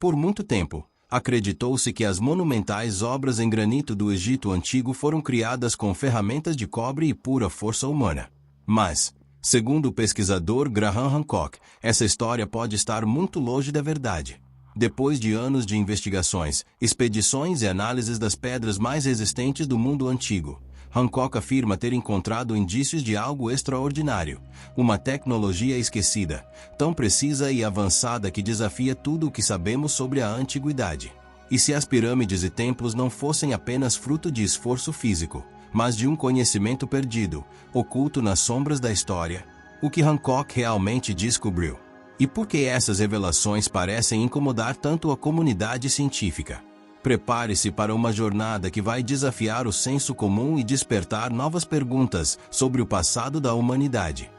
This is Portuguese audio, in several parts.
Por muito tempo, acreditou-se que as monumentais obras em granito do Egito Antigo foram criadas com ferramentas de cobre e pura força humana. Mas, segundo o pesquisador Graham Hancock, essa história pode estar muito longe da verdade. Depois de anos de investigações, expedições e análises das pedras mais resistentes do mundo antigo, Hancock afirma ter encontrado indícios de algo extraordinário, uma tecnologia esquecida, tão precisa e avançada que desafia tudo o que sabemos sobre a antiguidade. E se as pirâmides e templos não fossem apenas fruto de esforço físico, mas de um conhecimento perdido, oculto nas sombras da história? O que Hancock realmente descobriu? E por que essas revelações parecem incomodar tanto a comunidade científica? Prepare-se para uma jornada que vai desafiar o senso comum e despertar novas perguntas sobre o passado da humanidade.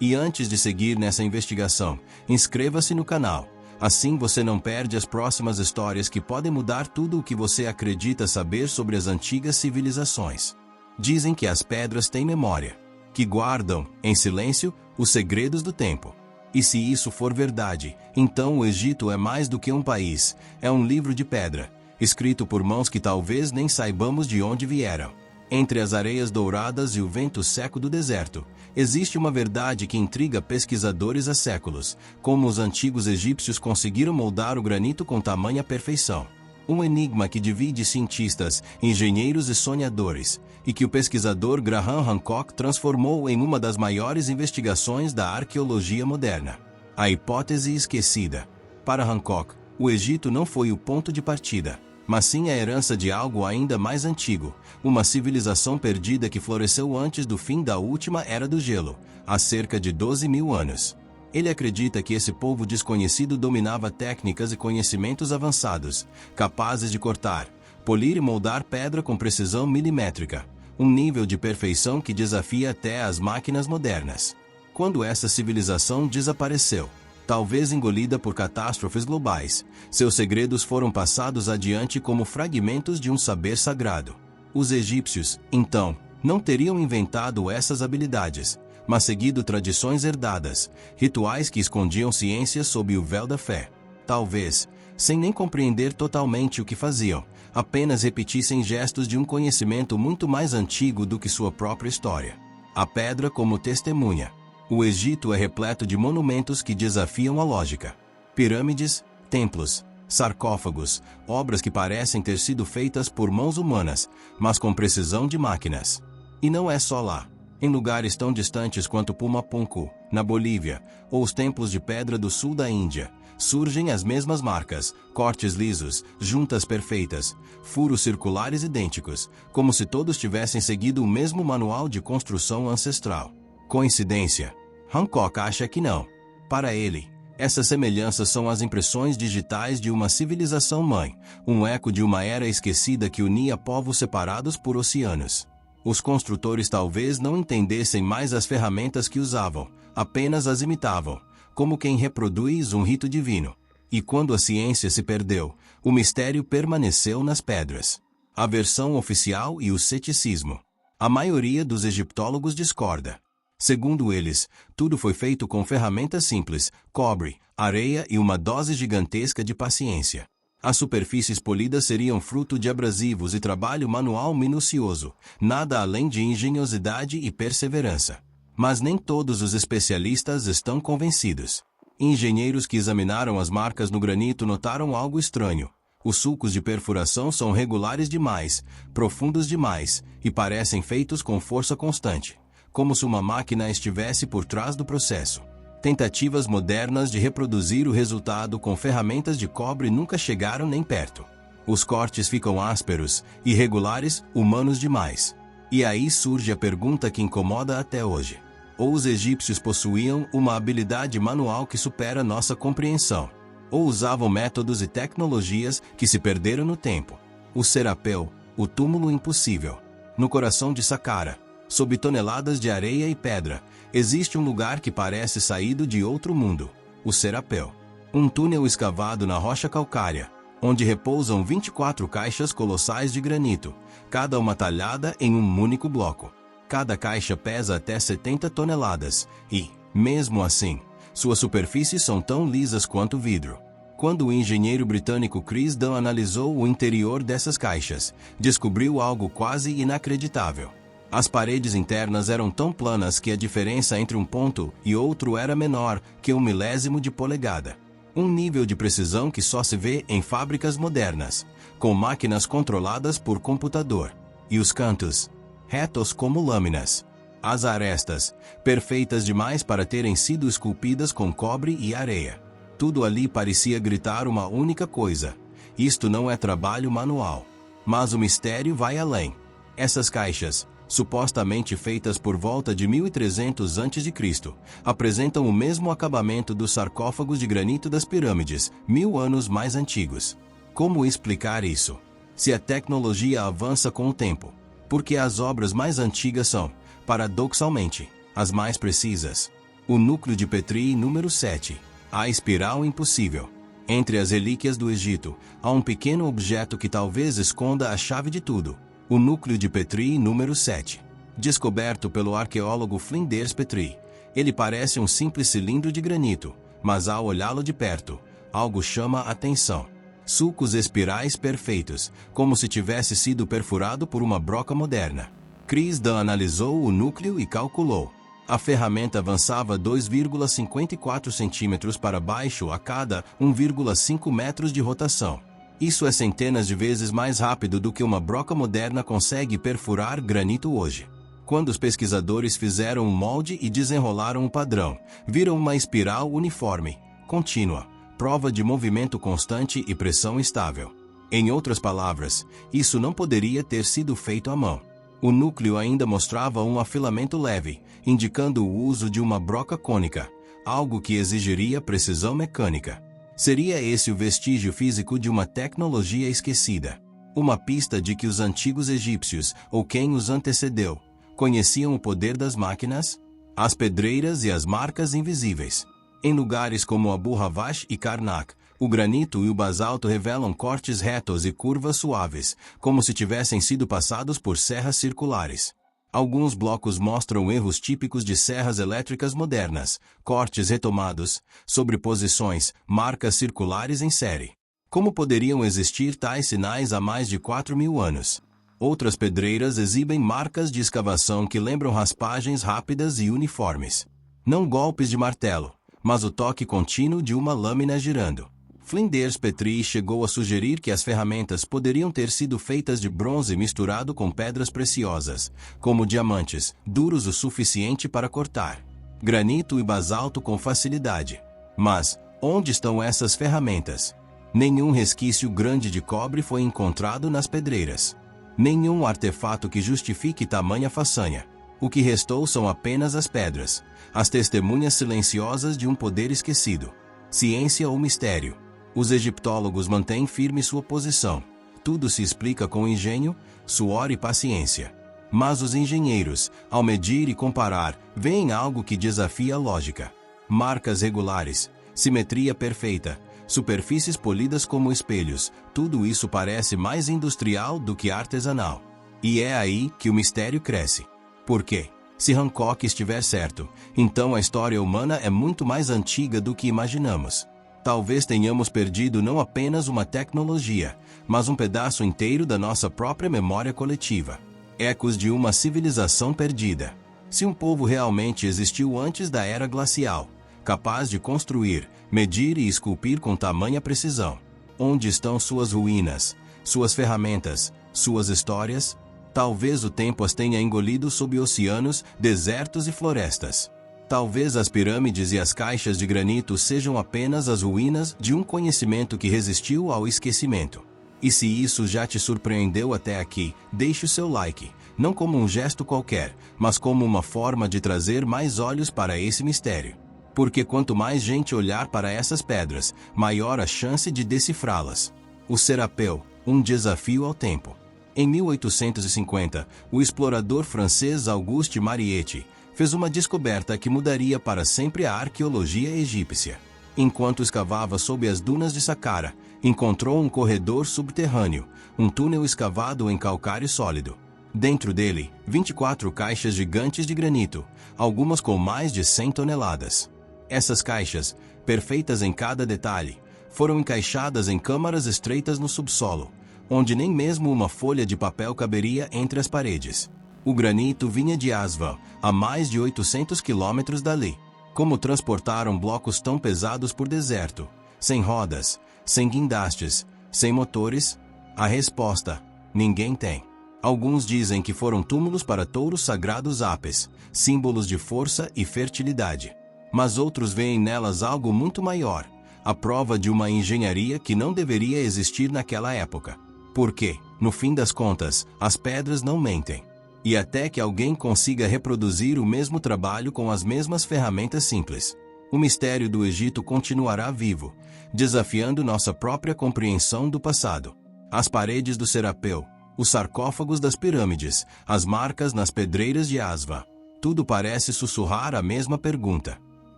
E antes de seguir nessa investigação, inscreva-se no canal. Assim você não perde as próximas histórias que podem mudar tudo o que você acredita saber sobre as antigas civilizações. Dizem que as pedras têm memória, que guardam, em silêncio, os segredos do tempo. E se isso for verdade, então o Egito é mais do que um país, é um livro de pedra, escrito por mãos que talvez nem saibamos de onde vieram. Entre as areias douradas e o vento seco do deserto, existe uma verdade que intriga pesquisadores há séculos: como os antigos egípcios conseguiram moldar o granito com tamanha perfeição. Um enigma que divide cientistas, engenheiros e sonhadores, e que o pesquisador Graham Hancock transformou em uma das maiores investigações da arqueologia moderna. A hipótese esquecida. Para Hancock, o Egito não foi o ponto de partida, mas sim a herança de algo ainda mais antigo, uma civilização perdida que floresceu antes do fim da última Era do Gelo, há cerca de 12.000 anos. Ele acredita que esse povo desconhecido dominava técnicas e conhecimentos avançados, capazes de cortar, polir e moldar pedra com precisão milimétrica, um nível de perfeição que desafia até as máquinas modernas. Quando essa civilização desapareceu, talvez engolida por catástrofes globais, seus segredos foram passados adiante como fragmentos de um saber sagrado. Os egípcios, então, não teriam inventado essas habilidades, mas seguido tradições herdadas, rituais que escondiam ciências sob o véu da fé. Talvez, sem nem compreender totalmente o que faziam, apenas repetissem gestos de um conhecimento muito mais antigo do que sua própria história. A pedra como testemunha. O Egito é repleto de monumentos que desafiam a lógica. Pirâmides, templos, sarcófagos, obras que parecem ter sido feitas por mãos humanas, mas com precisão de máquinas. E não é só lá. Em lugares tão distantes quanto Pumapunku, na Bolívia, ou os templos de pedra do sul da Índia, surgem as mesmas marcas, cortes lisos, juntas perfeitas, furos circulares idênticos, como se todos tivessem seguido o mesmo manual de construção ancestral. Coincidência? Hancock acha que não. Para ele, essas semelhanças são as impressões digitais de uma civilização mãe, um eco de uma era esquecida que unia povos separados por oceanos. Os construtores talvez não entendessem mais as ferramentas que usavam, apenas as imitavam, como quem reproduz um rito divino. E quando a ciência se perdeu, o mistério permaneceu nas pedras. A versão oficial e o ceticismo. A maioria dos egiptólogos discorda. Segundo eles, tudo foi feito com ferramentas simples, cobre, areia e uma dose gigantesca de paciência. As superfícies polidas seriam fruto de abrasivos e trabalho manual minucioso, nada além de engenhosidade e perseverança. Mas nem todos os especialistas estão convencidos. Engenheiros que examinaram as marcas no granito notaram algo estranho. Os sulcos de perfuração são regulares demais, profundos demais, e parecem feitos com força constante, como se uma máquina estivesse por trás do processo. Tentativas modernas de reproduzir o resultado com ferramentas de cobre nunca chegaram nem perto. Os cortes ficam ásperos, irregulares, humanos demais. E aí surge a pergunta que incomoda até hoje. Ou os egípcios possuíam uma habilidade manual que supera nossa compreensão, ou usavam métodos e tecnologias que se perderam no tempo. O Serapeu, o túmulo impossível. No coração de Saqqara, sob toneladas de areia e pedra, existe um lugar que parece saído de outro mundo, o Serapeu. Um túnel escavado na rocha calcária, onde repousam 24 caixas colossais de granito, cada uma talhada em um único bloco. Cada caixa pesa até 70 toneladas e, mesmo assim, suas superfícies são tão lisas quanto vidro. Quando o engenheiro britânico Chris Dunn analisou o interior dessas caixas, descobriu algo quase inacreditável. As paredes internas eram tão planas que a diferença entre um ponto e outro era menor que 1/1000 de polegada. Um nível de precisão que só se vê em fábricas modernas, com máquinas controladas por computador. E os cantos, retos como lâminas. As arestas, perfeitas demais para terem sido esculpidas com cobre e areia. Tudo ali parecia gritar uma única coisa: isto não é trabalho manual. Mas o mistério vai além. Essas caixas, supostamente feitas por volta de 1300 a.C., apresentam o mesmo acabamento dos sarcófagos de granito das pirâmides, 1000 anos mais antigos. Como explicar isso? Se a tecnologia avança com o tempo, porque as obras mais antigas são, paradoxalmente, as mais precisas. O núcleo de Petri número 7. A espiral impossível. Entre as relíquias do Egito, há um pequeno objeto que talvez esconda a chave de tudo. O núcleo de Petri número 7. Descoberto pelo arqueólogo Flinders Petrie. Ele parece um simples cilindro de granito, mas ao olhá-lo de perto, algo chama a atenção. Sulcos espirais perfeitos, como se tivesse sido perfurado por uma broca moderna. Chris Dunn analisou o núcleo e calculou. A ferramenta avançava 2,54 centímetros para baixo a cada 1,5 metros de rotação. Isso é centenas de vezes mais rápido do que uma broca moderna consegue perfurar granito hoje. Quando os pesquisadores fizeram um molde e desenrolaram um padrão, viram uma espiral uniforme, contínua, prova de movimento constante e pressão estável. Em outras palavras, isso não poderia ter sido feito à mão. O núcleo ainda mostrava um afilamento leve, indicando o uso de uma broca cônica, algo que exigiria precisão mecânica. Seria esse o vestígio físico de uma tecnologia esquecida? Uma pista de que os antigos egípcios, ou quem os antecedeu, conheciam o poder das máquinas? As pedreiras e as marcas invisíveis. Em lugares como Abu Havash e Karnak, o granito e o basalto revelam cortes retos e curvas suaves, como se tivessem sido passados por serras circulares. Alguns blocos mostram erros típicos de serras elétricas modernas, cortes retomados, sobreposições, marcas circulares em série. Como poderiam existir tais sinais há mais de 4.000 anos? Outras pedreiras exibem marcas de escavação que lembram raspagens rápidas e uniformes. Não golpes de martelo, mas o toque contínuo de uma lâmina girando. Flinders Petrie chegou a sugerir que as ferramentas poderiam ter sido feitas de bronze misturado com pedras preciosas, como diamantes, duros o suficiente para cortar granito e basalto com facilidade. Mas, onde estão essas ferramentas? Nenhum resquício grande de cobre foi encontrado nas pedreiras. Nenhum artefato que justifique tamanha façanha. O que restou são apenas as pedras, as testemunhas silenciosas de um poder esquecido. Ciência ou mistério? Os egiptólogos mantêm firme sua posição. Tudo se explica com engenho, suor e paciência. Mas os engenheiros, ao medir e comparar, veem algo que desafia a lógica. Marcas regulares, simetria perfeita, superfícies polidas como espelhos, tudo isso parece mais industrial do que artesanal. E é aí que o mistério cresce. Por quê? Se Hancock estiver certo, então a história humana é muito mais antiga do que imaginamos. Talvez tenhamos perdido não apenas uma tecnologia, mas um pedaço inteiro da nossa própria memória coletiva. Ecos de uma civilização perdida. Se um povo realmente existiu antes da era glacial, capaz de construir, medir e esculpir com tamanha precisão, onde estão suas ruínas, suas ferramentas, suas histórias? Talvez o tempo as tenha engolido sob oceanos, desertos e florestas. Talvez as pirâmides e as caixas de granito sejam apenas as ruínas de um conhecimento que resistiu ao esquecimento. E se isso já te surpreendeu até aqui, deixe o seu like, não como um gesto qualquer, mas como uma forma de trazer mais olhos para esse mistério. Porque quanto mais gente olhar para essas pedras, maior a chance de decifrá-las. O Serapeu, um desafio ao tempo. Em 1850, o explorador francês Auguste Mariette fez uma descoberta que mudaria para sempre a arqueologia egípcia. Enquanto escavava sob as dunas de Saqqara, encontrou um corredor subterrâneo, um túnel escavado em calcário sólido. Dentro dele, 24 caixas gigantes de granito, algumas com mais de 100 toneladas. Essas caixas, perfeitas em cada detalhe, foram encaixadas em câmaras estreitas no subsolo, onde nem mesmo uma folha de papel caberia entre as paredes. O granito vinha de Aswan, a mais de 800 quilômetros dali. Como transportaram blocos tão pesados por deserto, sem rodas, sem guindastes, sem motores? A resposta: ninguém tem. Alguns dizem que foram túmulos para touros sagrados Apis, símbolos de força e fertilidade. Mas outros veem nelas algo muito maior, a prova de uma engenharia que não deveria existir naquela época. Porque, no fim das contas, as pedras não mentem. E até que alguém consiga reproduzir o mesmo trabalho com as mesmas ferramentas simples, o mistério do Egito continuará vivo, desafiando nossa própria compreensão do passado. As paredes do Serapeu, os sarcófagos das pirâmides, as marcas nas pedreiras de Aswan, tudo parece sussurrar a mesma pergunta: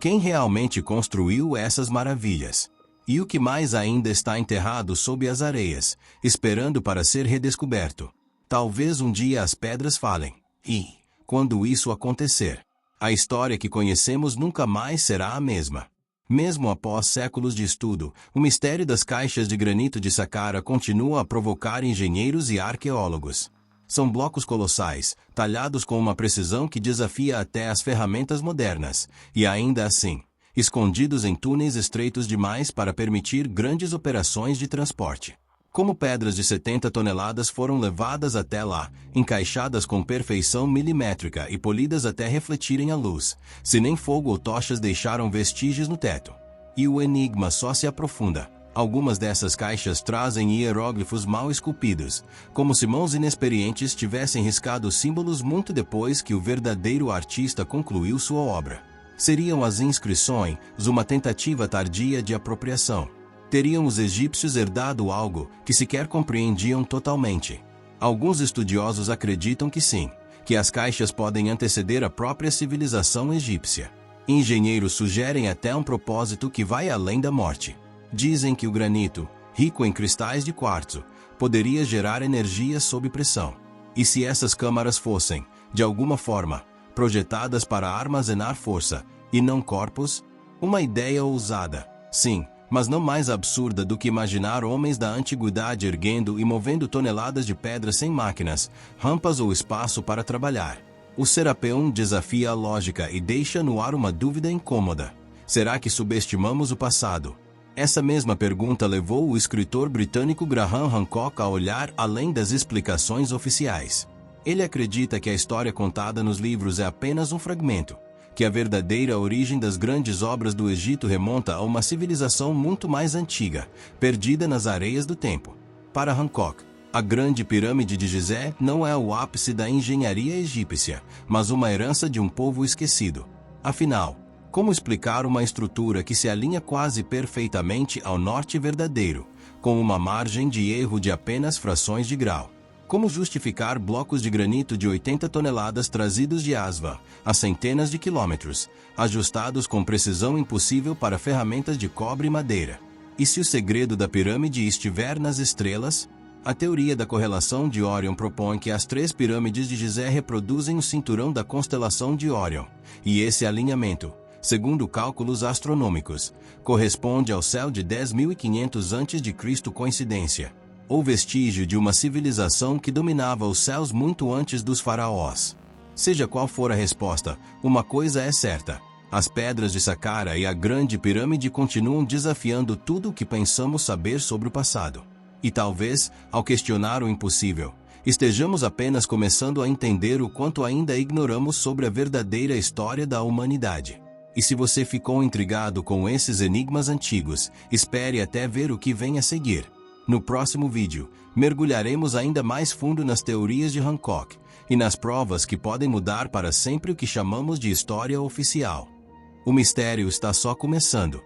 quem realmente construiu essas maravilhas? E o que mais ainda está enterrado sob as areias, esperando para ser redescoberto? Talvez um dia as pedras falem. E, quando isso acontecer, a história que conhecemos nunca mais será a mesma. Mesmo após séculos de estudo, o mistério das caixas de granito de Saqqara continua a provocar engenheiros e arqueólogos. São blocos colossais, talhados com uma precisão que desafia até as ferramentas modernas, e ainda assim, escondidos em túneis estreitos demais para permitir grandes operações de transporte. Como pedras de 70 toneladas foram levadas até lá, encaixadas com perfeição milimétrica e polidas até refletirem a luz, se nem fogo ou tochas deixaram vestígios no teto. E o enigma só se aprofunda. Algumas dessas caixas trazem hieróglifos mal esculpidos, como se mãos inexperientes tivessem riscado símbolos muito depois que o verdadeiro artista concluiu sua obra. Seriam as inscrições uma tentativa tardia de apropriação? Teriam os egípcios herdado algo que sequer compreendiam totalmente? Alguns estudiosos acreditam que sim, que as caixas podem anteceder a própria civilização egípcia. Engenheiros sugerem até um propósito que vai além da morte. Dizem que o granito, rico em cristais de quartzo, poderia gerar energia sob pressão. E se essas câmaras fossem, de alguma forma, projetadas para armazenar força, e não corpos? Uma ideia ousada, sim, mas não mais absurda do que imaginar homens da antiguidade erguendo e movendo toneladas de pedra sem máquinas, rampas ou espaço para trabalhar. O Serapeu desafia a lógica e deixa no ar uma dúvida incômoda. Será que subestimamos o passado? Essa mesma pergunta levou o escritor britânico Graham Hancock a olhar além das explicações oficiais. Ele acredita que a história contada nos livros é apenas um fragmento, que a verdadeira origem das grandes obras do Egito remonta a uma civilização muito mais antiga, perdida nas areias do tempo. Para Hancock, a Grande Pirâmide de Gizé não é o ápice da engenharia egípcia, mas uma herança de um povo esquecido. Afinal, como explicar uma estrutura que se alinha quase perfeitamente ao norte verdadeiro, com uma margem de erro de apenas frações de grau? Como justificar blocos de granito de 80 toneladas trazidos de Aswan, a centenas de quilômetros, ajustados com precisão impossível para ferramentas de cobre e madeira? E se o segredo da pirâmide estiver nas estrelas? A teoria da correlação de Órion propõe que as 3 pirâmides de Gizé reproduzem o cinturão da constelação de Órion, e esse alinhamento, segundo cálculos astronômicos, corresponde ao céu de 10.500 a.C. Coincidência? Ou vestígio de uma civilização que dominava os céus muito antes dos faraós? Seja qual for a resposta, uma coisa é certa: as pedras de Saqqara e a Grande Pirâmide continuam desafiando tudo o que pensamos saber sobre o passado. E talvez, ao questionar o impossível, estejamos apenas começando a entender o quanto ainda ignoramos sobre a verdadeira história da humanidade. E se você ficou intrigado com esses enigmas antigos, espere até ver o que vem a seguir. No próximo vídeo, mergulharemos ainda mais fundo nas teorias de Hancock e nas provas que podem mudar para sempre o que chamamos de história oficial. O mistério está só começando.